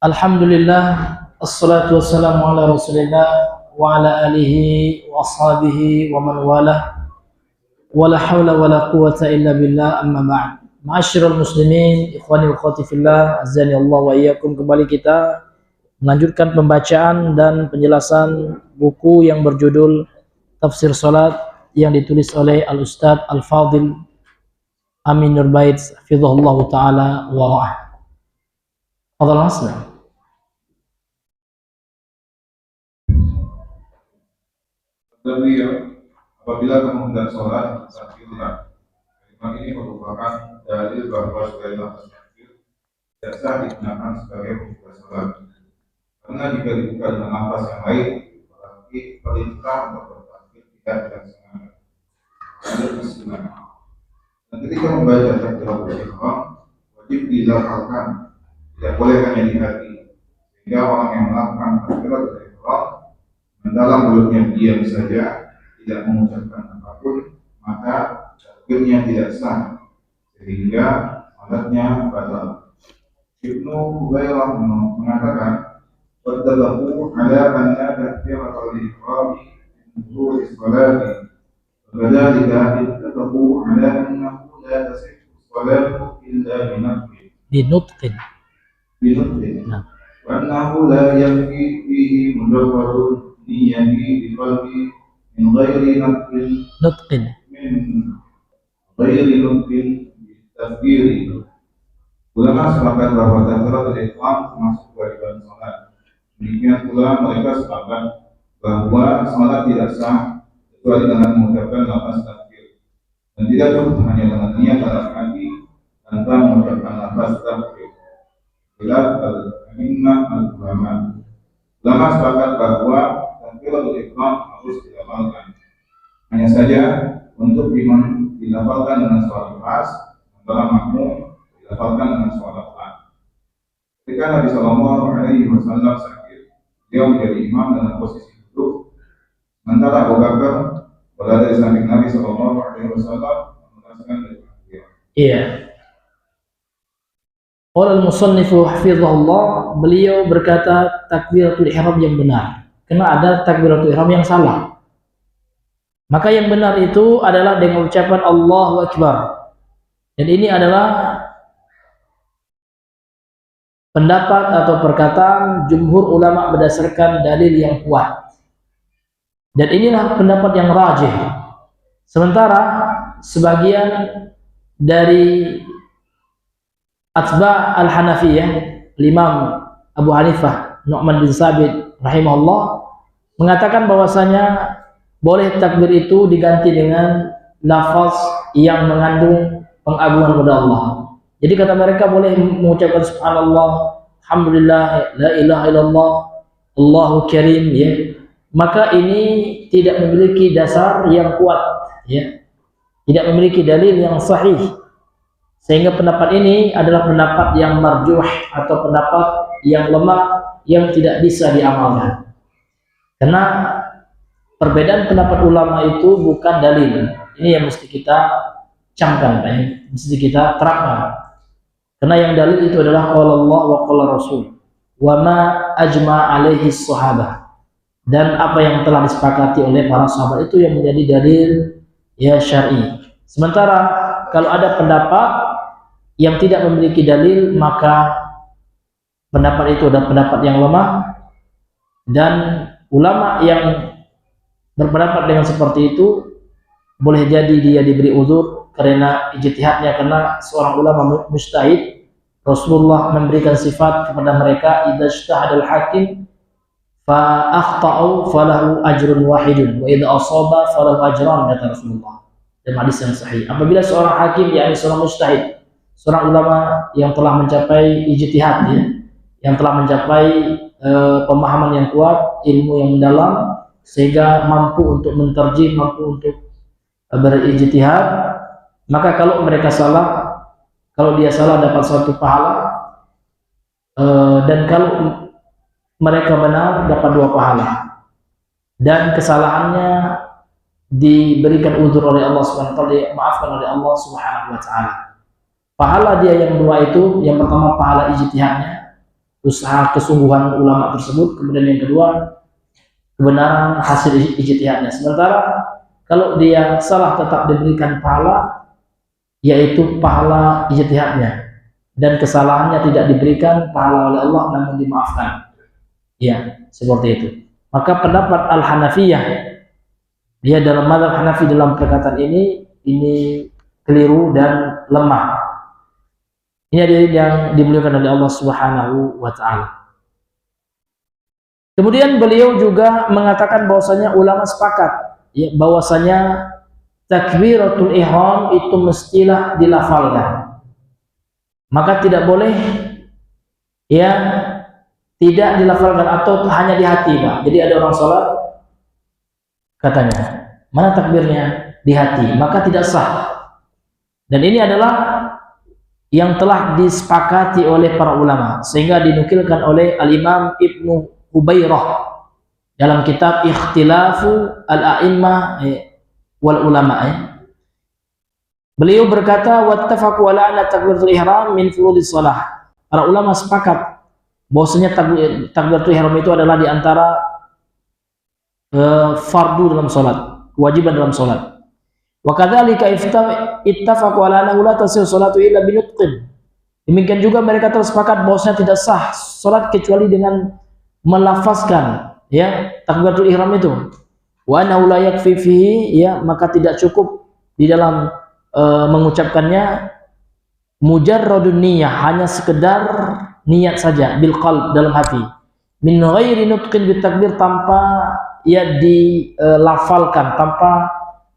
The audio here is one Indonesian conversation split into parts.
Alhamdulillah, assalatu wassalamu ala rasulillah wa ala alihi wa ashabihi wa man walah wa la hawla wa la quwata illa billah, amma ba'd. Ma'asyiral muslimin, ikhwani wa akhwati fillah, azani Allah wa iyyakum. Kembali kita melanjutkan pembacaan dan penjelasan buku yang berjudul Tafsir Salat yang ditulis oleh Al-Ustadz Al-Fadil Amin Nurbait hafizahullah ta'ala wa ra'ah. Fadhal Aslam. Apabila kamu hendak sholat, takbirlah. Kalimat ini merupakan dalil bahwa segala takbir tidak sah digunakan sebagai pembuka sholat. Karena jika dibuka dengan nafas yang lain, berarti perintah untuk bertakbir tidak dilaksanakan. Ada kesulitan. Dan ketika membaca takbiratul ihram, wajib dilafalkan, tidak boleh hanya di hati. Sehingga orang yang melakukan takbiratul ihram mendalam mulutnya diam saja, tidak mengucapkan apapun, maka takbirnya tidak sah, sehingga salatnya batal. Ibnu Hubairah mengatakan, "Wattabahu ala anna takbiratul ihram min zuhuri salati, wa kadzalika ittabahu ala annahu la tasihhu salatu illa binutqin." Nah. Wa annahu la yakfi fihi mujarradun niyati biqalbi min ghairi nutqin takbiri. Ulama sepakat bahwa takbiratul ihram termasuk kewajiban salat. Demikian pula mereka sepakat bahwa salat tidak sah kecuali dengan mengucapkan lafaz takbir, dan tidak cukup hanya dengan niat dalam hati tanpa mengucapkan lafaz takbir. Khilaf al-a'immah al-ulama. Ulama sepakat bahwa takbiratul ihram harus dilafalkan. Hanya saja untuk imam dilafalkan dengan suara keras, sementara makmum dilafalkan dengan suara pelan. Ketika Nabi Sallallahu Alaihi Wasallam sakit, dia menjadi imam dalam posisi duduk, sementara Abu Bakar berada di samping Nabi Sallallahu Alaihi Wasallam menuntaskan dari takbir. Iya. Qala al-musannifu hafizahullah, beliau berkata takbiratul ihram yang benar. Karena ada takbiratul ihram yang salah. Maka yang benar itu adalah dengan ucapan Allahu Akbar. Dan ini adalah pendapat atau perkataan jumhur ulama berdasarkan dalil yang kuat. Dan inilah pendapat yang rajih. Sementara sebagian dari atba' al-Hanafiyah, Imam Abu Hanifah Nu'man bin Sabit rahimahullah mengatakan bahwasanya boleh takbir itu diganti dengan lafaz yang mengandung pengagungan kepada Allah. Jadi kata mereka boleh mengucapkan subhanallah, alhamdulillah, la ilaha illallah, Allahu karim, ya. Maka ini tidak memiliki dasar yang kuat, ya. Tidak memiliki dalil yang sahih. Sehingga pendapat ini adalah pendapat yang marjuh atau pendapat yang lemah yang tidak bisa diamalkan. Karena perbedaan pendapat ulama itu bukan dalil. Ini yang mesti kita camkan, mesti kita terapkan. Karena yang dalil itu adalah qala Allah wa qala Rasul wa ma ajma alaihi sahabah. Dan apa yang telah disepakati oleh para sahabat itu yang menjadi dalil ya syar'i. Sementara kalau ada pendapat yang tidak memiliki dalil, maka pendapat itu adalah pendapat yang lemah, dan ulama yang berpendapat dengan seperti itu boleh jadi dia diberi uzur karena ijtihadnya, karena seorang ulama mujtahid Rasulullah memberikan sifat kepada mereka, idza ijtahadal hakim fa akhta'u falahu ajrun wahidun wa idza asaba falahu ajran, kata Rasulullah dalam hadis yang sahih. Apabila seorang hakim, yakni seorang mujtahid, seorang ulama yang telah mencapai ijtihad, ya, yang telah mencapai pemahaman yang kuat, ilmu yang mendalam, sehingga mampu untuk menterjih, mampu untuk berijtihad, maka kalau mereka salah, kalau dia salah dapat suatu pahala, dan kalau mereka benar dapat 2 pahala, dan kesalahannya diberikan uzur oleh Allah Subhanahu wa taala, dimaafkan oleh Allah Subhanahu wa taala. Pahala dia yang 2 itu, yang pertama pahala ijtihadnya, usaha kesungguhan ulama tersebut. Kemudian yang kedua, kebenaran hasil ijtihadnya. Sementara kalau dia salah tetap diberikan pahala, yaitu pahala ijtihadnya, dan kesalahannya tidak diberikan pahala oleh Allah namun dimaafkan. Ya, seperti itu. Maka pendapat Al-Hanafiyah, dia dalam mazhab Hanafi dalam perkataan ini keliru dan lemah. Ini adalah yang dimuliakan oleh Allah Subhanahu wa taala. Kemudian beliau juga mengatakan bahwasanya ulama sepakat ya, bahwasanya takbiratul ihram itu mestilah dilafalkan. Maka tidak boleh ya tidak dilafalkan atau hanya di hati, Pak. Jadi ada orang sholat katanya, mana takbirnya? Di hati, maka tidak sah. Dan ini adalah yang telah disepakati oleh para ulama, sehingga dinukilkan oleh Al-Imam Ibnu Hubairah dalam kitab Ikhtilafu Al-A'immah wal Ulama. Beliau berkata, wattafaqu ala anna takbiratul ihram min furudis shalah. Para ulama sepakat bahwasanya takbiratul ihram itu adalah di antara fardu dalam salat, kewajiban dalam salat. Wa kadzalika ittafaqu ala annahu la tasih sholatu illa binutqin. Demikian juga mereka tersepakat bahwasanya tidak sah salat kecuali dengan melafazkan ya takbiratul ihram itu. Wa annahu la yakfi fihi, ya, maka tidak cukup di dalam mengucapkannya mujarradun niyyah, hanya sekedar niat saja, bil qalb, dalam hati, min ghairi nutqin bitakbir, tanpa ya dilafalkan, tanpa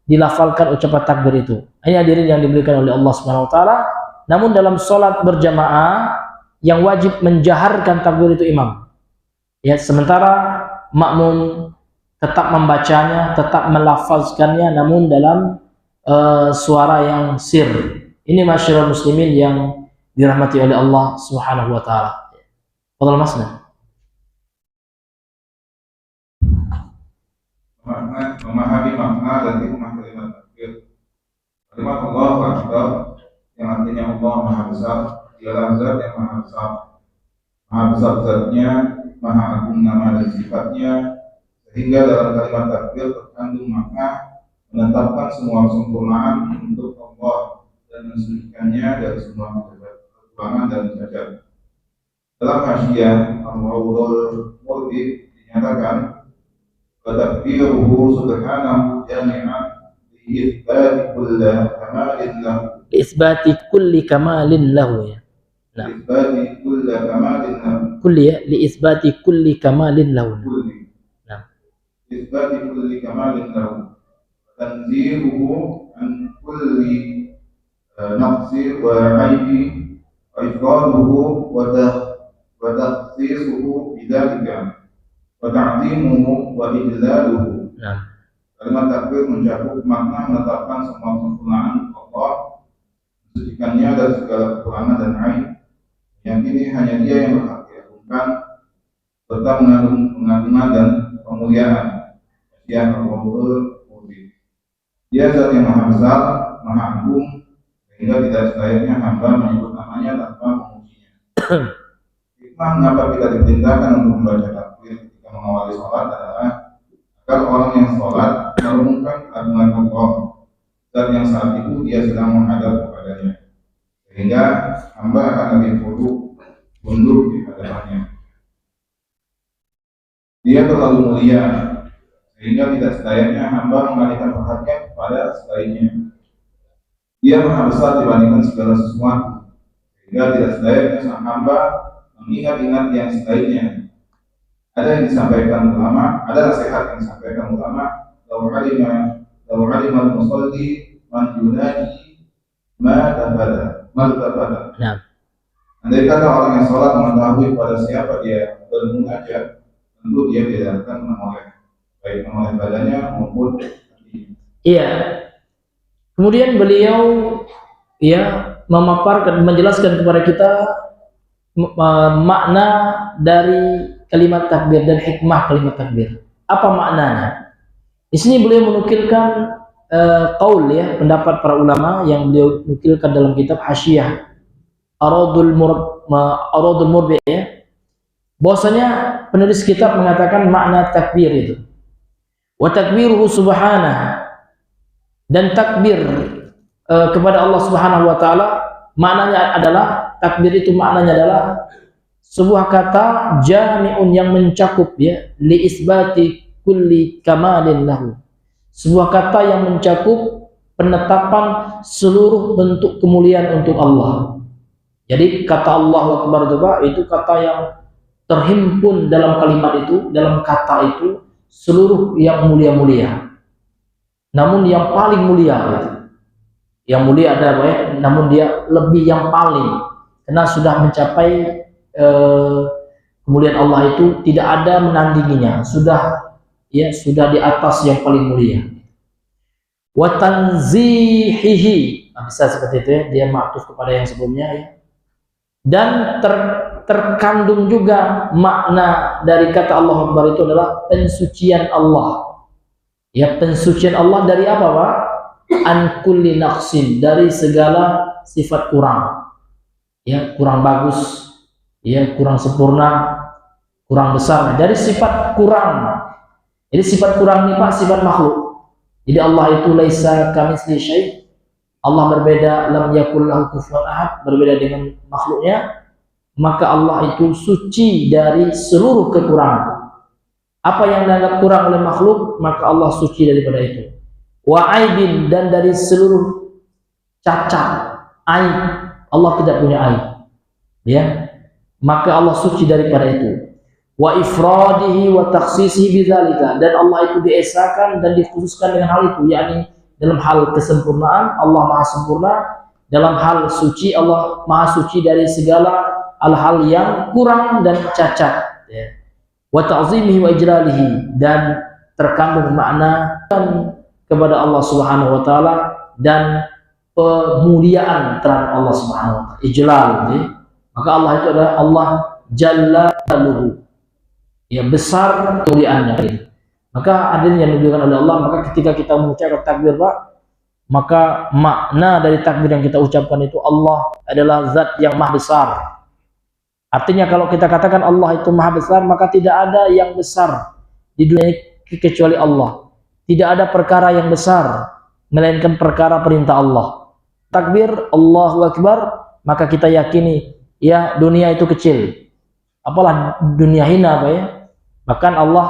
dilafalkan ucapan takbir itu. Ini hadirin yang diberikan oleh Allah Subhanahu wa taala. Namun dalam salat berjamaah yang wajib menjaharkan takbir itu imam. Ya, sementara makmum tetap membacanya, tetap melafazkannya namun dalam suara yang sir. Ini masyarakat muslimin yang dirahmati oleh Allah Subhanahu wa taala. Fadhal Masna. Memahami makna dan hikmah kalimat takbir. Kalimat Allahu Akbar yang artinya Allah Maha Besar, dialah zat yang Maha Besar. Maha Besar zatnya, Maha Agung nama dan sifatnya, sehingga dalam kalimat takbir terkandung makna menetapkan semua kesempurnaan untuk Allah dan mensucikannya dari semua kekurangan dan cacat. Dalam Hasyiah Al-Rawdul Murdi dinyatakan, وتكبيره سبحانه جامعا لإثبات كل كمال له. لإثبات كل كمال له ya. Nah. لإثبات كل كمال له. كل ya, لإثبات كل كمال له. Nah. لإثبات كل كمال له. تنزيهه عن كل نقص وعيب وإفراده وتخصيصه بذلك. Wata'zimuhu wa ijlaluhu. Kalimat takbir mencakup makna menetapkan semua kesempurnaan Allah, mensucikannya dari segala kekurangan dan aib, yang kini hanya Dia yang berhak diagungkan, serta mengandung pengagungan dan pemuliaan. Dia Al-Ghafur Mubin. Dia zat yang Maha Besar, Maha Agung, sehingga tidak selayaknya hamba menyebut namanya tanpa memujinya. Hikmah mengapa kita diperintahkan untuk membaca takbir mengawali sholat adalah agar orang yang sholat merenungkan agungan Allah dan yang saat itu dia sedang menghadap kepadanya, sehingga hamba akan lebih tunduk di hadapannya. Dia terlalu mulia sehingga tidak selayaknya hamba mengalihkan perhatian kepada selainnya. Dia Maha Besar dibandingkan segala sesuatu, sehingga tidak selayaknya sang hamba mengingat-ingat yang selainnya. Ada yang disampaikan ulama, ada nasihat yang disampaikan ulama, law alima al-musalli man yunaji ma tafada. Nah. Andai kata orang yang sholat mengetahui pada siapa dia bermunajat, tentu dia tidak akan menoleh, baik menoleh badannya maupun hatinya. Iya. Kemudian beliau ya memaparkan, menjelaskan kepada kita makna dari kalimat takbir dan hikmah kalimat takbir. Apa maknanya? Di sini beliau menukilkan qaul ya, pendapat para ulama yang beliau nukilkan dalam kitab Hasyiah Aradul Murbi ya. bahwasanya penulis kitab mengatakan makna takbir itu. Wa takbiruhu subhanahu, dan takbir kepada Allah Subhanahu wa taala maknanya adalah, takbir itu maknanya adalah sebuah kata jami'un yang mencakup ya, li isbati kulli kamalin lahu. Sebuah kata yang mencakup penetapan seluruh bentuk kemuliaan untuk Allah. Jadi kata Allahu Akbar itu kata yang terhimpun dalam kalimat itu, dalam kata itu seluruh yang mulia-mulia. Namun yang paling mulia gitu. Yang mulia ada apa ya? Namun dia lebih yang paling, karena sudah mencapai kemuliaan Allah itu tidak ada menandinginya, sudah di atas yang paling mulia. Wa tanzihihi, bisa seperti itu ya, dia ma'tuf kepada yang sebelumnya ya. Dan terkandung juga makna dari kata Allah Akbar itu adalah pensucian Allah. Ya, pensucian Allah dari apa, Pak? An kulli naqsin, dari segala sifat kurang. Ya, kurang bagus, ya, kurang sempurna, kurang besar. Dari sifat kurang. Jadi sifat kurang ini, Pak, sifat makhluk. Jadi Allah itu laisa kamitslihi syai'. Allah berbeda, lam yakul lahu kufuwan ahad, berbeda dengan makhluknya. Maka Allah itu suci dari seluruh kekurangan. Apa yang dianggap kurang oleh makhluk, maka Allah suci daripada itu. Wa aibin, dan dari seluruh cacat, aib, Allah tidak punya aib. Ya, maka Allah suci daripada itu. Wa ifradihi wa takhsisihi bidzalika, dan Allah itu diesakan dan dikhususkan dengan hal itu, yakni dalam hal kesempurnaan Allah Maha sempurna, dalam hal suci Allah Maha suci dari segala hal-hal yang kurang dan cacat. Ya. Wa ta'zimihi wa ijlalihi, dan terkandung makna kepada Allah Subhanahu wa taala dan pemuliaan terhadap Allah Subhanahu wa taala. Ijlal, ya. Maka Allah itu adalah Allah Jalla Jalaluhu. Ya, besar kemuliaannya. Ya. Maka adanya yang dimuliakan oleh Allah, maka ketika kita mengucapkan takbir, Pak, maka makna dari takbir yang kita ucapkan itu Allah adalah zat yang maha besar. Artinya kalau kita katakan Allah itu maha besar, maka tidak ada yang besar di dunia ini kecuali Allah. Tidak ada perkara yang besar melainkan perkara perintah Allah. Takbir Allahu Akbar, maka kita yakini ya dunia itu kecil. Apalah dunia hina, Pak, ya. Bahkan Allah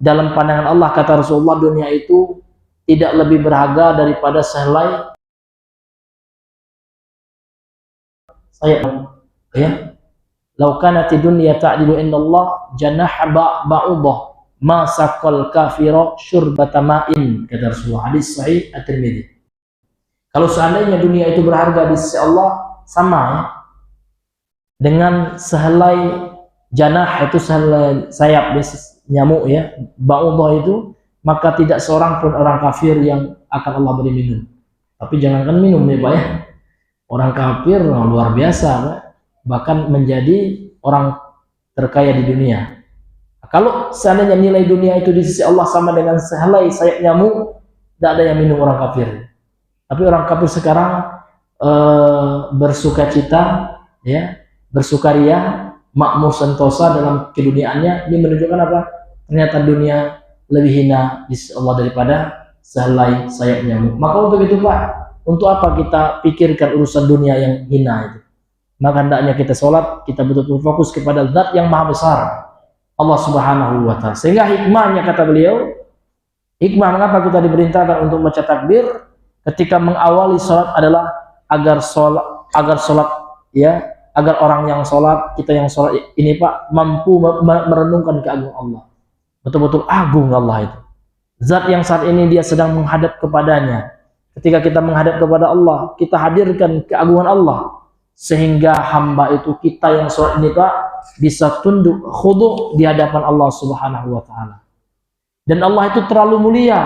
dalam pandangan Allah, kata Rasulullah, dunia itu tidak lebih berharga daripada sehelai sayap. Ya, lau kanat dunya ta'dilu indallah janaha ba'udah ma saqal kafira syurbata ma'in, kata Rasulullah, hadis sahih At-Tirmidzi. Kalau seandainya dunia itu berharga di sisi Allah sama ya dengan sehelai janah, itu sehelai sayap nyamuk ya, ba'udah itu, maka tidak seorang pun orang kafir yang akan Allah beri minum. Tapi jangankan minum ya, Pak, ya. Orang kafir luar biasa, Pak, bahkan menjadi orang terkaya di dunia. Kalau seandainya nilai dunia itu di sisi Allah sama dengan sehelai sayap nyamuk, tidak ada yang minum orang kafir. Tapi orang kafir sekarang bersukacita, ya, bersukaria, makmur sentosa dalam keduniaannya. Ini menunjukkan apa? Ternyata dunia lebih hina di sisi Allah daripada sehelai sayap nyamuk. Maka untuk itu, Pak, untuk apa kita pikirkan urusan dunia yang hina itu? Maka hendaknya kita sholat, kita betul-betul fokus kepada zat yang maha besar, Allah Subhanahu wa ta'ala. Sehingga hikmahnya, kata beliau, hikmah mengapa kita diperintahkan untuk baca takbir ketika mengawali sholat adalah agar sholat ya, agar orang yang sholat, kita yang sholat ini, Pak, mampu merenungkan keagungan Allah. Betul-betul agung Allah itu. Zat yang saat ini dia sedang menghadap kepadanya. Ketika kita menghadap kepada Allah, kita hadirkan keagungan Allah. Sehingga hamba itu, kita yang sholat ini, Pak, bisa tunduk khudu' di hadapan Allah Subhanahu wa ta'ala. Dan Allah itu terlalu mulia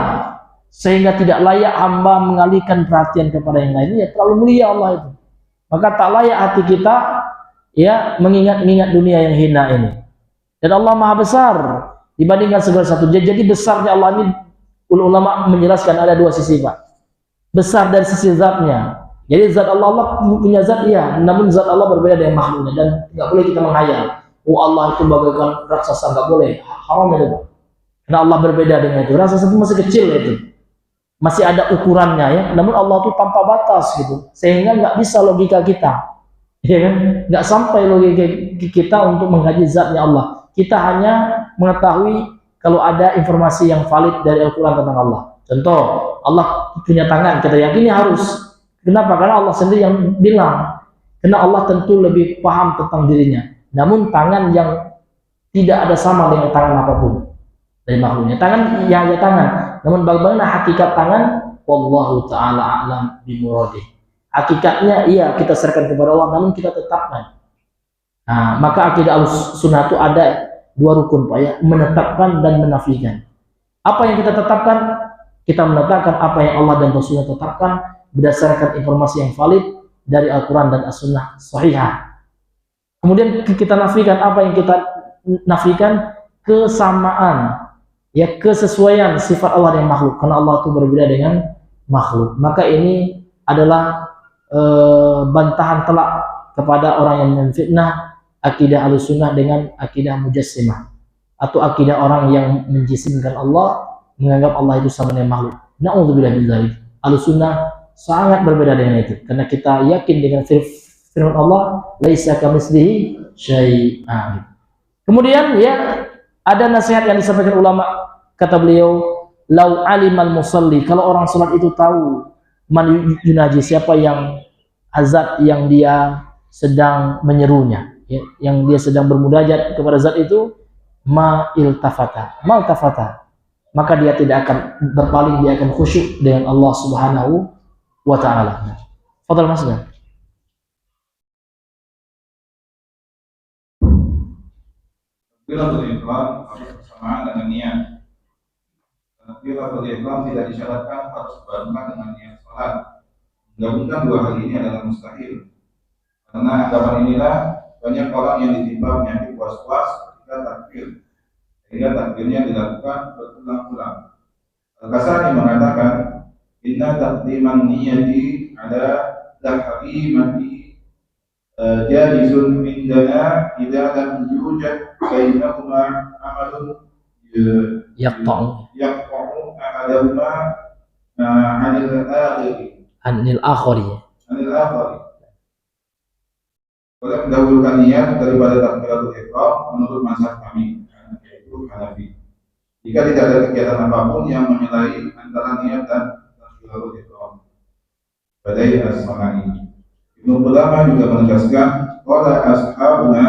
sehingga tidak layak hamba mengalihkan perhatian kepada yang lain. Ya, terlalu mulia Allah itu. Maka tak layak hati kita ya mengingat-ingat dunia yang hina ini. Dan Allah maha besar dibandingkan segala satu. Jadi besarnya Allah ini, ulama menjelaskan ada dua sisi, Pak. Besar dari sisi zatnya, Jadi zat Allah, Allah punya zat iya, namun zat Allah berbeda dengan makhluknya dan nggak boleh kita menghayal. Oh Allah itu bagaikan raksasa, nggak boleh, haram itu Pak. Karena Allah berbeda dengan itu. Raksasa itu masih kecil itu, masih ada ukurannya ya. Namun Allah itu tanpa batas gitu, sehingga nggak bisa logika kita, ya kan? Nggak sampai logika kita untuk mengkaji zatnya Allah. Kita hanya mengetahui kalau ada informasi yang valid dari Al-Quran tentang Allah. Contoh, Allah punya tangan, kita yakini harus. Kenapa? Karena Allah sendiri yang bilang. Karena Allah tentu lebih paham tentang dirinya. Namun tangan yang tidak ada sama dengan tangan apapun dari makhluknya. Tangan ya hanya tangan. Namun bagaimana hakikat tangan? Wallahu ta'ala a'lam bimuradih. Hakikatnya iya kita serahkan kepada Allah, namun kita tetapkan. Nah, maka akidah Ahlussunnah itu ada dua rukun Pak ya, menetapkan dan menafikan. Apa yang kita tetapkan? Kita menetapkan apa yang Allah dan Rasulnya tetapkan berdasarkan informasi yang valid dari Al-Quran dan As-Sunnah Sahihah. Kemudian kita nafikan apa yang kita nafikan? Kesamaan, ya kesesuaian sifat Allah dengan makhluk, karena Allah itu berbeda dengan makhluk. Maka ini adalah bantahan telak kepada orang yang memfitnah akidah Ahlussunnah dengan akidah Mujassimah, atau akidah orang yang menjisimkan Allah, menganggap Allah itu sama dengan makhluk. Na'udzubillah min dzalik. Ahlussunnah sangat berbeda dengan itu, karena kita yakin dengan firman Allah, laisa kamitslihi syai'an. Kemudian ya ada nasihat yang disampaikan ulama, kata beliau, lau alimal musalli, kalau orang salat itu tahu man yunaji, siapa yang azat yang dia sedang menyerunya, ya, yang dia sedang bermunajat kepada zat itu, ma iltafata, maka dia tidak akan berpaling, dia akan khusyuk dengan Allah Subhanahu wa ta'ala. Fadal Mas. Takbiratul ihram harus bersamaan dengan niat. Takbiratul ihram tidak disyaratkan harus berbarengan dengan niat salat. Menggabungkan dua hal ini adalah mustahil. Karena anggapan inilah banyak orang yang ditimpa penyakit was-was ketika takbir, sehingga takbirnya dilakukan berulang-ulang. Al-Ghazali mengatakan, inna taqdiman niyati ala tahrimati jaizun indana idza lam yujad bainahuma amalun yaqta'u ahadahuma anil akhari. Boleh mendahulukan niat daripada takbiratul ihram menurut mazhab kami, yaitu Hanafi. Jika tidak ada kegiatan apapun yang menyalahi antara niat dan takbiratul ihram. Badai As-Sam'ani. Ibnu Qudamah juga menegaskan, qala ashabuna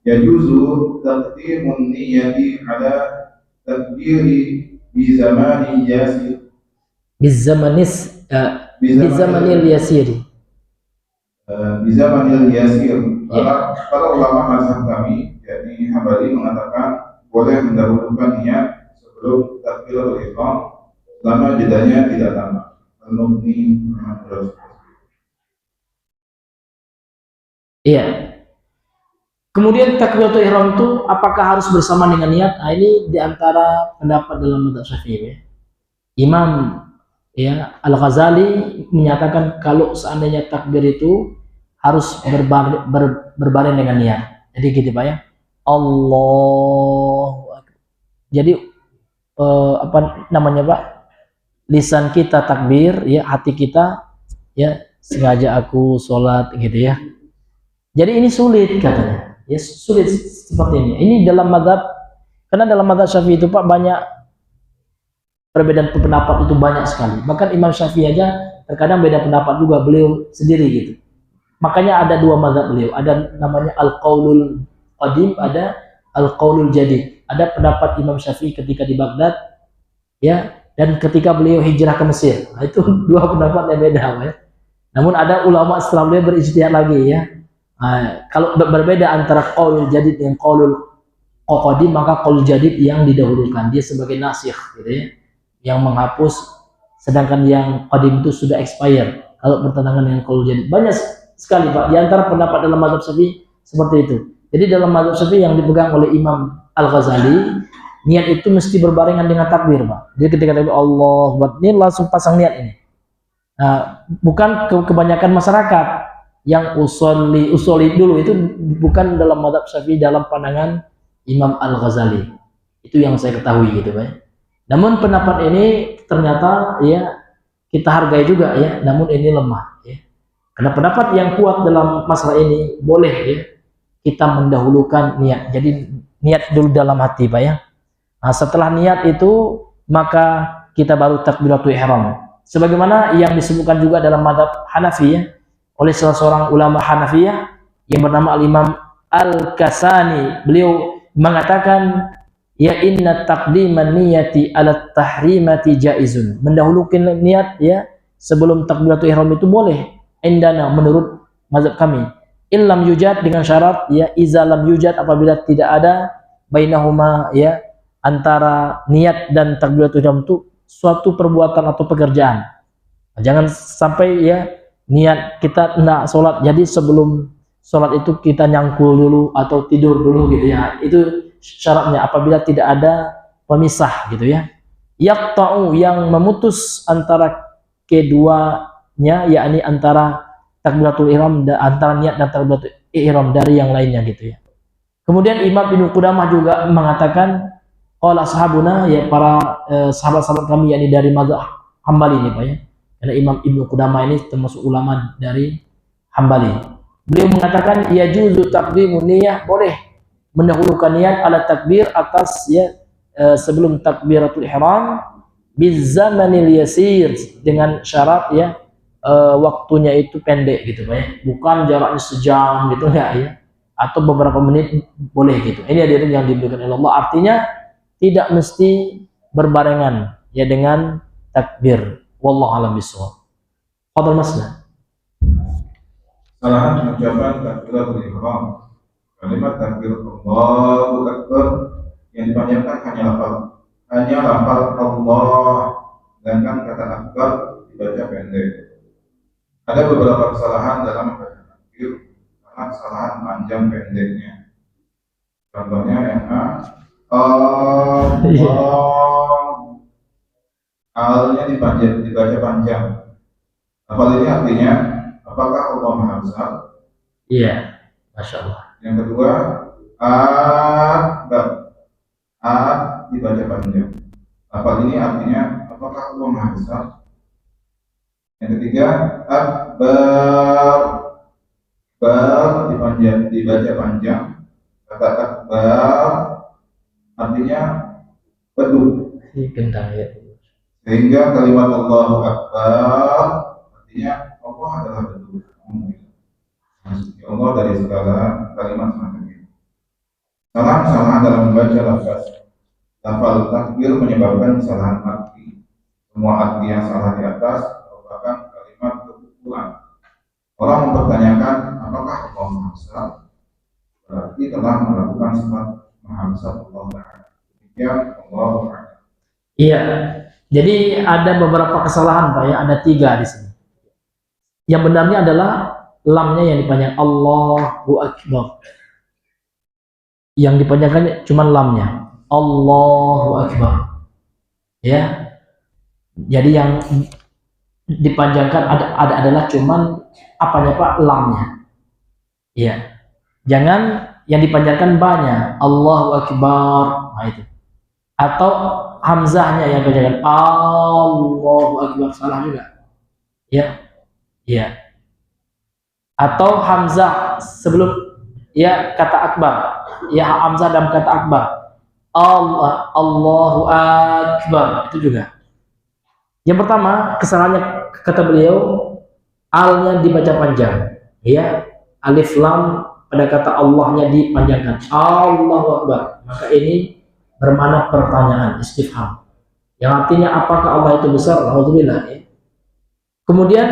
yajuzu taqdimun niyyati ala takbiri bi zamani yasir. Bizamanil yasiri. Bizamanil yasir. Para ulama mazhab kami, yakni Hambali, mengatakan boleh mendahulukan niat sebelum takbiratul ihram selama jedanya tidak lama. Al-Mughni Muhammad. Iya. Kemudian takbiratul ihram itu apakah harus bersama dengan niat? Nah, ini diantara pendapat dalam mazhab Syafi'i. Ya. Imam ya Al-Ghazali menyatakan kalau seandainya takbir itu harus berbaring dengan niat. Jadi gitu Pak ya. Allahu Akbar. Jadi apa namanya Pak? Lisan kita takbir, ya hati kita ya sengaja aku sholat gitu ya. Jadi ini sulit katanya. Ya sulit seperti ini. Ini dalam mazhab, karena dalam mazhab Syafi'i itu Pak banyak perbedaan pendapat, itu banyak sekali. Bahkan Imam Syafi'i aja terkadang beda pendapat juga beliau sendiri gitu. Makanya ada dua mazhab beliau, ada namanya Al-Qaulul Qadim, ada Al-Qaulul Jadid. Ada pendapat Imam Syafi'i ketika di Baghdad ya, dan ketika beliau hijrah ke Mesir. Nah, itu dua pendapat yang beda ya. Namun ada ulama setelah beliau berijtihad lagi ya. Nah, kalau berbeda antara Qaulul Jadid dengan Qaulul Qadim, maka Qaulul Jadid yang didahulukan, dia sebagai nasikh gitu ya, yang menghapus, sedangkan yang Qadim itu sudah expire kalau bertentangan dengan Qaulul Jadid. Banyak sekali Pak di antara pendapat dalam mazhab Syafi'i seperti itu. Jadi dalam mazhab Syafi'i yang dipegang oleh Imam Al-Ghazali, niat itu mesti berbarengan dengan takbir Pak. Jadi ketika takbir Allah buat ini langsung pasang niat ini. Bukan kebanyakan masyarakat yang usoli dulu itu bukan dalam mazhab Syafi'i, dalam pandangan Imam Al-Ghazali. Itu yang saya ketahui gitu Pak. Namun pendapat ini ternyata ya kita hargai juga ya, namun ini lemah ya. Karena pendapat yang kuat dalam masalah ini boleh ya kita mendahulukan niat. Jadi niat dulu dalam hati Pak ya. Nah, setelah niat itu maka kita baru takbiratul ihram. Sebagaimana yang disebutkan juga dalam mazhab Hanafiyah oleh salah seorang ulama Hanafiyah yang bernama Al-Imam Al-Kasani. Beliau mengatakan ya inna taqdiman niyati ala tahrimati jaizun. Mendahulukan niat ya sebelum takbiratul ihram itu boleh. Indana menurut mazhab kami. Illam yujad dengan syarat ya iza lam yujad apabila tidak ada bainahuma ya antara niat dan takbiratul ihram itu suatu perbuatan atau pekerjaan. Jangan sampai ya niat kita nak sholat jadi sebelum sholat itu kita nyangkul dulu atau tidur dulu gitu ya. Itu syaratnya apabila tidak ada pemisah gitu ya. Yaqta'u yang memutus antara keduanya yakni antara takbiratul ihram dan antara niat dan takbiratul ihram dari yang lainnya gitu ya. Kemudian Imam Ibnu Qudamah juga mengatakan qala ashabuna ya para sahabat-sahabat kami yakni dari mazhab Hambali ini Pak ya. Karena Imam Ibnu Qudamah ini termasuk ulama dari Hambali. Beliau mengatakan yajuzu taqdimun niyah, boleh mendahulukan niat ala takbir atas ya sebelum takbiratul ihram bizamanil yasir dengan syarat ya waktunya itu pendek gitu Pak ya. Bukan jaraknya sejam gitu enggak ya. Atau beberapa menit boleh gitu. Ini hadirin yang diberikan oleh Allah. Artinya tidak mesti berbarengan ya dengan takbir. Wallahu a'lam bishawab. Fadhal Masna. Kesalahan pengucapan takbiratul ihram. Kalimat takbir Allahu Akbar yang dipanjangkan hanya lafal Allah, sedangkan kata akbar dibaca pendek. Ada beberapa kesalahan dalam membaca takbir karena kesalahan panjang pendeknya. Contohnya yang A-nya dibaca panjang. Lafal ini artinya apakah Allah Maha Besar? Iya, Masya Allah. Yang kedua, akbar. A dibaca panjang. Lafal ini artinya apakah Allah Maha Besar? Yang ketiga, akbar. Bar dibaca panjang. Kata akbar artinya penuh. Gendang ya. Sehingga kalimat Allahu Akbar artinya Allah adalah betul. Maksudnya Allah dari segala kalimat semacam ini. Kesalahan dalam membaca lafal takbir menyebabkan kesalahan arti. Semua arti yang salah di atas merupakan kalimat kebetulan. Orang mempertanyakan apakah Allah Maha Besar, berarti telah melakukan sifat Maha Besar Allah Ta'ala. Demikian Allah Ta'ala. Iya. Jadi ada beberapa kesalahan Pak ya, ada 3 di sini. Yang benarnya adalah lamnya yang dipanjang Allahu Akbar. Yang dipanjangkan cuma lamnya Allahu Akbar. Ya. Jadi yang dipanjangkan adalah cuman apanya Pak? Lamnya. Ya. Jangan yang dipanjangkan banyak Allahu Akbar. Nah itu. Atau hamzahnya yang dipanjangkan Allahu Akbar, salah juga. Ya. Ya. Atau hamzah sebelum ya kata akbar. Ya hamzah dalam kata akbar. Allahu Akbar, itu juga. Yang pertama, kesalahannya kata beliau alnya dibaca panjang. Ya, alif lam pada kata Allahnya dipanjangkan. Allahu Akbar. Maka ini bermakna pertanyaan, istifham. Yang artinya apakah Allah itu besar? Alhamdulillah. Ya. Kemudian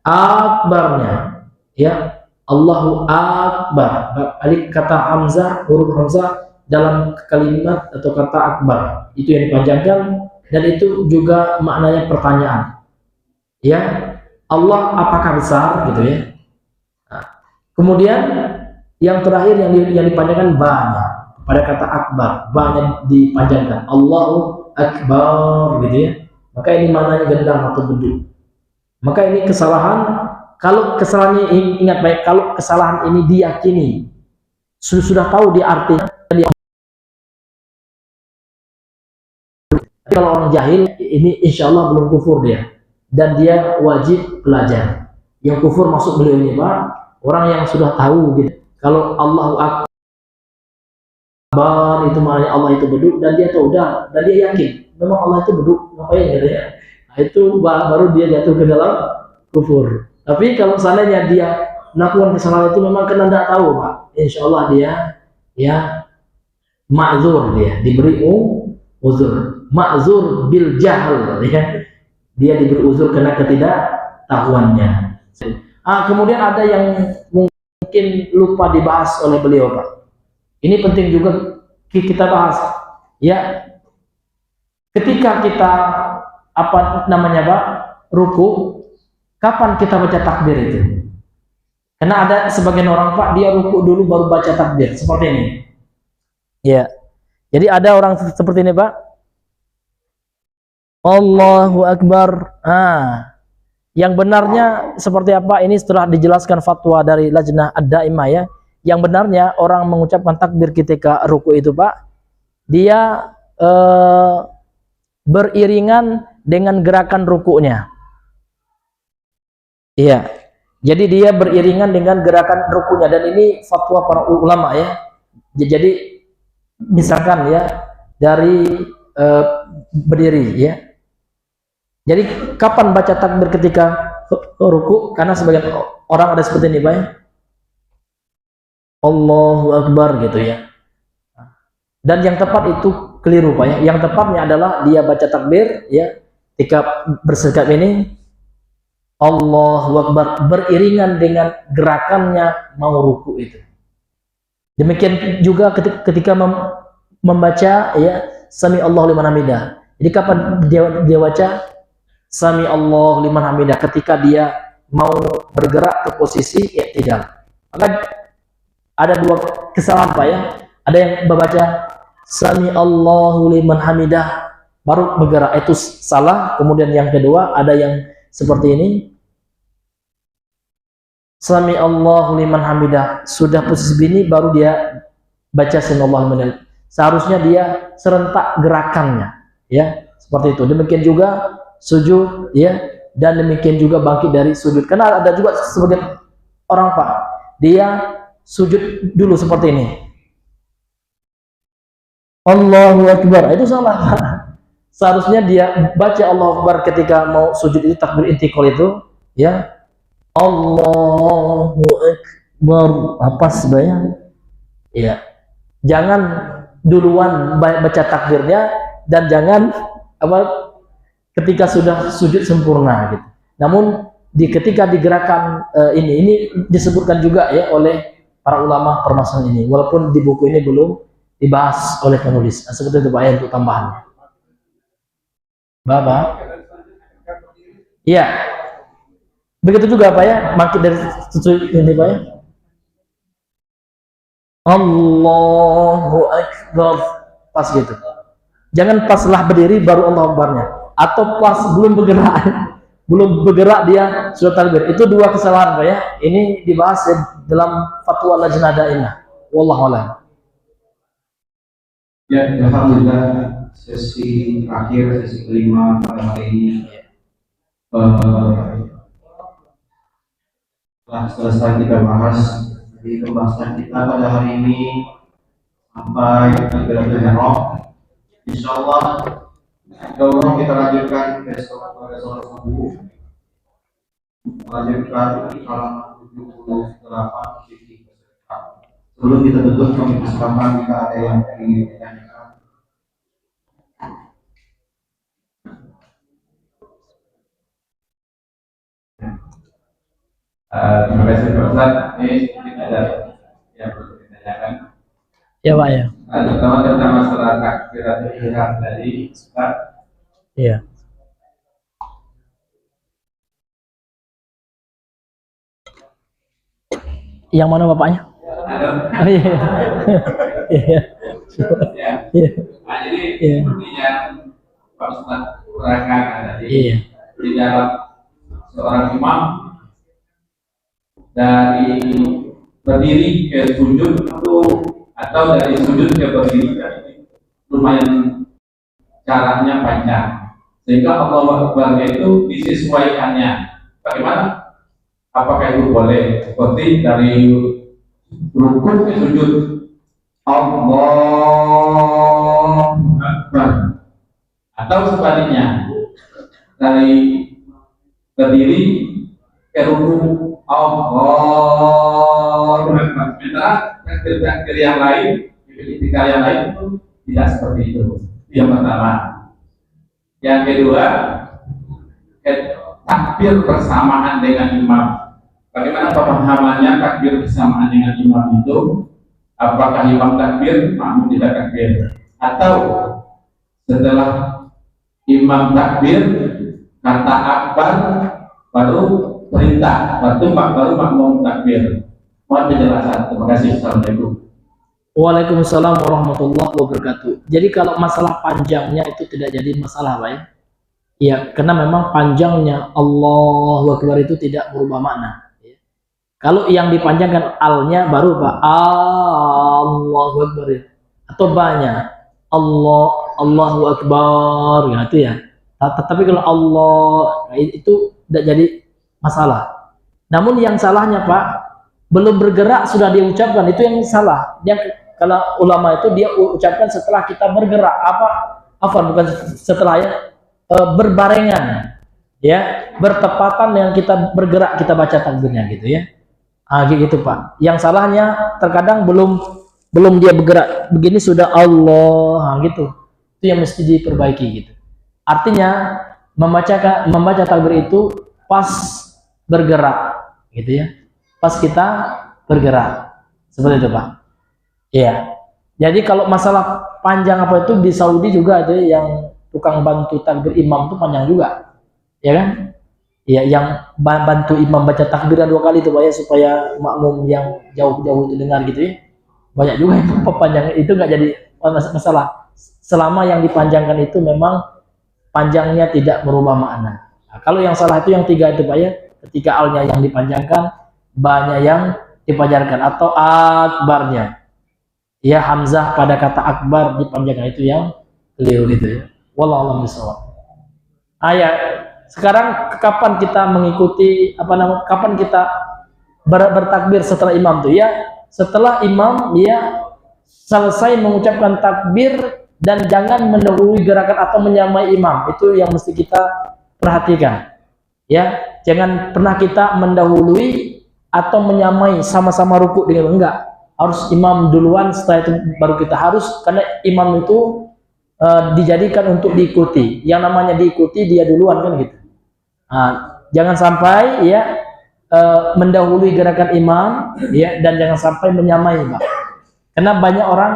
akbarnya, ya Allahu Akbar. Alif kata hamzah, huruf hamzah dalam kalimat atau kata akbar itu yang dipanjangkan dan itu juga maknanya pertanyaan. Ya, Allah apakah besar gitu ya. Nah, kemudian yang terakhir yang dipanjangkan banyak pada kata akbar, banyak dipanjangkan Allahu Akbar gitu ya. Maka ini maknanya gendang atau beduk. Maka ini kesalahan. Kalau kesalahannya, ingat baik, kalau kesalahan ini diyakini, sudah tahu di artinya, kalau orang jahil ini insya Allah belum kufur dia, dan dia wajib belajar. Yang kufur masuk beliau ini Pak, orang yang sudah tahu gitu. Kalau Allahu Akbar itu maknanya Allah itu beduk, dan dia tahu dan dia yakin memang Allah itu beduk, ngapain gitu ya. Nah, itu baru dia jatuh ke dalam kufur. Tapi kalau seandainya dia melakukan kesalahan itu memang kena tidak tahu Pak, insya Allah dia ya ma'zur, dia diberi uzur, ma'zur bil jahl, ya. Dia diberi uzur karena ketidaktahuannya. Kemudian ada yang mungkin lupa dibahas oleh beliau Pak. Ini penting juga kita bahas. Ya, ketika kita apa namanya Pak, ruku, kapan kita baca takbir itu? Karena ada sebagian orang Pak, dia ruku dulu baru baca takbir, seperti ini. Ya. Jadi ada orang seperti ini Pak. Allahu Akbar. Yang benarnya seperti apa? Ini setelah dijelaskan fatwa dari Lajnah Ad-Daimah ya. Yang benarnya orang mengucapkan takbir ketika ruku itu Pak, dia beriringan dengan gerakan rukunya. Iya. Jadi dia beriringan dengan gerakan rukunya, dan ini fatwa para ulama ya. Jadi misalkan ya dari berdiri ya. Jadi kapan baca takbir ketika ruku? Karena sebagian orang ada seperti ini Pak ya. Allahu Akbar gitu ya. Dan yang tepat itu keliru Pak ya. Yang tepatnya adalah dia baca takbir ya ketika bersikap ini Allahu Akbar beriringan dengan gerakannya mau ruku itu. Demikian juga ketika membaca ya Sami Allahu liman hamidah. Jadi kapan dia baca Sami Allahu liman hamidah? Ketika dia mau bergerak ke posisi i'tidal. Maka ada dua kesalahan Pak ya. Ada yang membaca Sami Allahu liman hamidah baru bergerak, itu salah. Kemudian yang kedua ada yang seperti ini. Sami Allahu liman hamidah, sudah posisi begini baru dia baca Sami Allahu liman hamidah. Seharusnya dia serentak gerakannya ya, seperti itu. Demikian juga sujud ya, dan demikian juga bangkit dari sujud. Karena ada juga sebagian orang Pak, dia sujud dulu seperti ini. Allahu Akbar, itu salah Pak. Seharusnya dia baca Allahu Akbar ketika mau sujud itu, takbir intiqal itu ya. Allahu Akbar, apa sebenarnya? Ya. Jangan duluan baca takbirnya, dan jangan apa ketika sudah sujud sempurna gitu. Namun ketika digerakkan ini disebutkan juga ya oleh para ulama permasalahan ini, walaupun di buku ini belum dibahas oleh penulis. Seperti itu Pak ya, untuk tambahannya. Bapak? Iya. Begitu juga Pak ya, bangkit dari sujud ini Pak ya. Allahu Akbar, pas gitu. Jangan pas setelah berdiri baru Allahu Akbarnya, atau pas belum bergerak dia sudah takbir. Itu dua kesalahan Pak ya. Ini dibahas ya dalam fatwa Lajnah Daimah. Wallahu a'lam. Ya, alhamdulillah sesi akhir, sesi kelima pada hari ini telah selesai kita bahas. Di pembahasan kita pada hari ini sampai Takbiratul Ihram. Insyaallah daurah kita lanjutkan besok pada sore subuh. Lanjutkan halaman 78 titik. Sebelum kita tutup, kami persilakan jika ada yang ingin ditanyakan. Terima kasih Pak Ustaz. Ini sedikit ada yang perlu ditanyakan. Ya Pak ya. Terutama tentang masalah takbiratul ihram tadi, Ustaz. Iya. Yang mana bapaknya? Ada. Oh, iya. Iya. Ya. Iya. Nah, jadi Iya. seperti yang Pak Ustaz terangkan tadi, Iya. di dalam seorang imam dari berdiri ke sujud itu atau dari sujud ke berdiri lumayan jaraknya panjang, sehingga Allahu Akbar itu disesuaikannya. Bagaimana? Apakah itu boleh seperti dari rukun ke sujud Allahu Akbar, atau sebaliknya dari berdiri ke rukun Allahu Akbar? Sementara takbir yang lain, itikad yang lain itu tidak seperti itu. Yang pertama. Yang kedua, takbir bersamaan dengan imam. Bagaimana pemahamannya takbir bersamaan dengan imam itu? Apakah imam takbir, makmum tidak takbir? Atau setelah imam takbir, kata akbar, baru perintah, baru makmum takbir? Mohon penjelasan. Terima kasih. Assalamualaikum. Waalaikumsalam warahmatullahi wabarakatuh. Jadi kalau masalah panjangnya itu tidak jadi masalah, Pak ya. Ya, karena memang panjangnya Allahu Akbar itu tidak berubah makna. Ya. Kalau yang dipanjangkan alnya baru Pak Allahu Akbar ya. Atau banyak Allahu Akbar gitu ya. Tapi kalau Allah itu tidak jadi masalah. Namun yang salahnya Pak, belum bergerak sudah diucapkan, itu yang salah. Kalau ulama itu dia ucapkan setelah kita bergerak, bukan setelah ya, berbarengan ya, bertepatan dengan kita bergerak kita baca takbirnya gitu ya. Gitu Pak. Yang salahnya terkadang belum dia bergerak begini sudah Allah gitu. Itu yang mesti diperbaiki gitu. Artinya membaca takbir itu pas bergerak gitu ya. Pas kita bergerak. Seperti itu Pak. Iya. Jadi kalau masalah panjang apa itu di Saudi juga ada yang tukang bantu takbir imam itu panjang juga. Ya kan? Ya, yang bantu imam baca takbiran 2 kali itu Pak ya, supaya makmum yang jauh-jauh itu dengar gitu ya. Banyak juga yang panjang, itu nggak jadi masalah. Selama yang dipanjangkan itu memang panjangnya tidak merubah makna. Nah, kalau yang salah itu yang 3 itu Pak ya, ketika alnya yang dipanjangkan, banyak yang dipanjangkan atau akbarnya. Ya, hamzah pada kata akbar dipanjangkan, itu yang keliru gitu ya. Wallahu a'lam bishawab. Sekarang kapan kita mengikuti kapan kita bertakbir setelah imam tuh ya? Setelah imam dia selesai mengucapkan takbir dan jangan mendahului gerakan atau menyamai imam. Itu yang mesti kita perhatikan. Ya, jangan pernah kita mendahului atau menyamai sama-sama ruku dengan enggak. Harus imam duluan, setelah itu baru kita harus, karena imam itu dijadikan untuk diikuti. Yang namanya diikuti dia duluan kan gitu. Jangan sampai ya mendahului gerakan imam ya, dan jangan sampai menyamai Pak. Karena banyak orang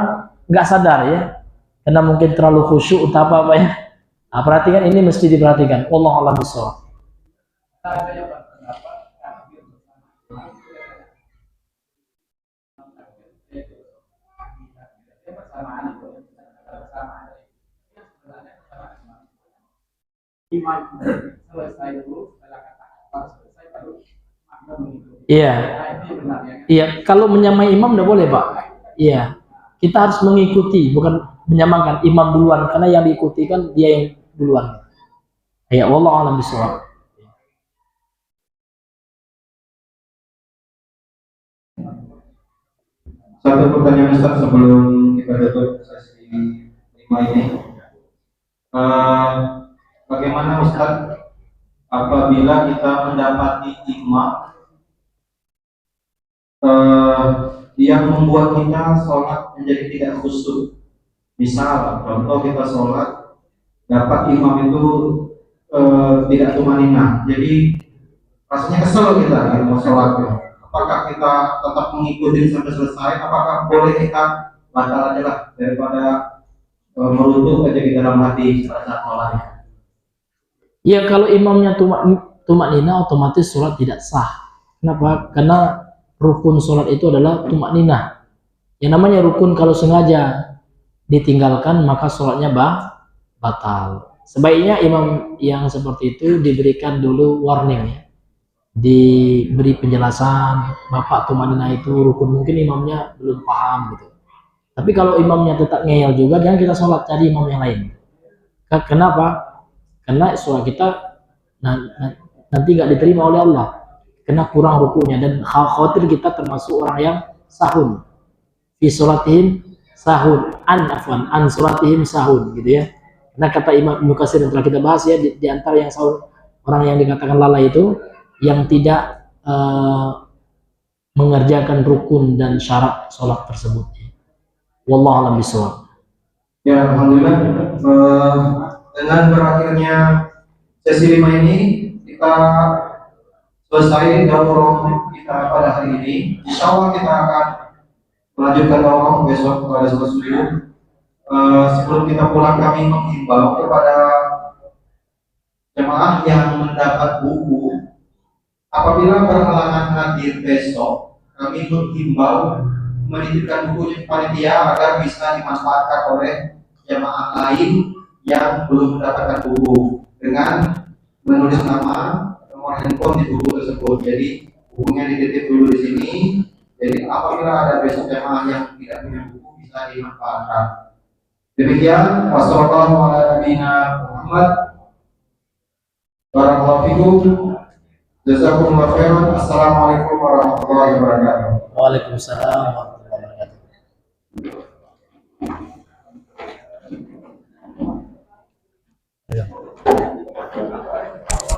nggak sadar ya, karena mungkin terlalu khusyuk atau apa ya. Perhatikan, ini mesti diperhatikan. Wallahu a'lam bishawab. Iya. Iya, kalau menyamai imam tidak boleh Pak. Iya, kita harus mengikuti, bukan menyamakan imam duluan, karena yang diikuti kan dia yang duluan. Ya, wallahu a'lam bishawab. Satu pertanyaan Ustaz sebelum kita tutup sesi 5 ini. Bagaimana Ustaz apabila kita mendapati imam yang membuat kita sholat menjadi tidak khusyuk? Misal, contoh kita sholat dapat imam itu tidak tumanina, jadi rasanya kesel kita mau sholat ya. Apakah kita tetap mengikuti sampai selesai? Apakah boleh kita batal aja lah daripada meruntuh aja di dalam hati saat sholat? Ya, kalau imamnya tumaknina otomatis sholat tidak sah. Kenapa? Karena rukun sholat itu adalah tumaknina. Yang namanya rukun kalau sengaja ditinggalkan maka sholatnya batal. Sebaiknya imam yang seperti itu diberikan dulu warning ya. diberi penjelasan bapak tumanina itu rukun, mungkin imamnya belum paham gitu. Tapi kalau imamnya tetap ngeyel juga, jangan kita sholat, cari imam yang lain. Kenapa? Karena sholat kita nanti nggak diterima oleh Allah, karena kurang rukunya, dan khawatir kita termasuk orang yang sahun fi sholatihim sahun an sholatihim sahun gitu ya. Nah kata Imam Ibnu Katsir yang telah kita bahas ya, di antara yang sahun, orang yang dikatakan lalai itu yang tidak mengerjakan rukun dan syarat sholat tersebut. Wallahu a'lam bishawab. Ya, alhamdulillah. Dengan berakhirnya sesi 5 ini, kita selesai daurah kita pada hari ini. Insya Allah kita akan melanjutkan daurah besok pada sholat subuh. Sebelum kita pulang, kami menghimbau kepada jemaah yang mendapat buku, apabila berhalangan hadir besok, kami menghimbau menitipkan bukunya ke panitia agar bisa dimanfaatkan oleh jemaah lain yang belum mendapatkan buku, dengan menulis nama, nomor handphone di buku tersebut. Jadi bukunya dititip dulu di sini. Jadi apabila ada besok jemaah yang tidak punya buku, bisa dimanfaatkan. Demikian, wassalamualaikum warahmatullahi wabarakatuh. Waalaikumsalam.